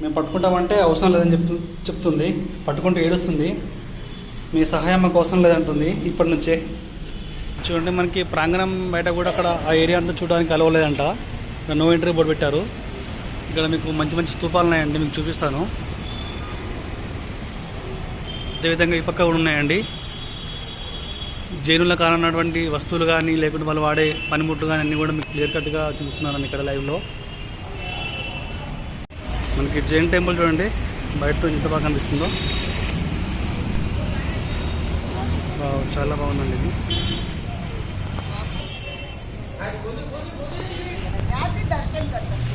మేము పట్టుకుంటామంటే అవసరం లేదని చెప్తుంది. పట్టుకుంటూ ఏడుస్తుంది. మీ సహాయం మాకు అవసరం లేదంటుంది ఇప్పటి నుంచే. చూడండి, మనకి ప్రాంగణం బయట కూడా అక్కడ ఆ ఏరియా అంతా చూడడానికి అలవలేదంట. నో ఎంట్రీ బోర్డు పెట్టారు. ఇక్కడ మీకు మంచి మంచి స్తూపాలు ఉన్నాయండి, మీకు చూపిస్తాను. అదేవిధంగా ఈ పక్క కూడా ఉన్నాయండి. జైనుల కానున్నటువంటి వస్తువులు కానీ లేకుంటే వాళ్ళు వాడే పనిముట్లు కానీ అన్నీ కూడా మీకు క్లియర్ కట్గా చూపిస్తున్నాను ఇక్కడ లైవ్లో. మనకి జైన్ టెంపుల్ చూడండి బయట ఎంత బాగా కనిపిస్తుందో. చాలా బాగుందండి ఇది. दर्शन कर सकते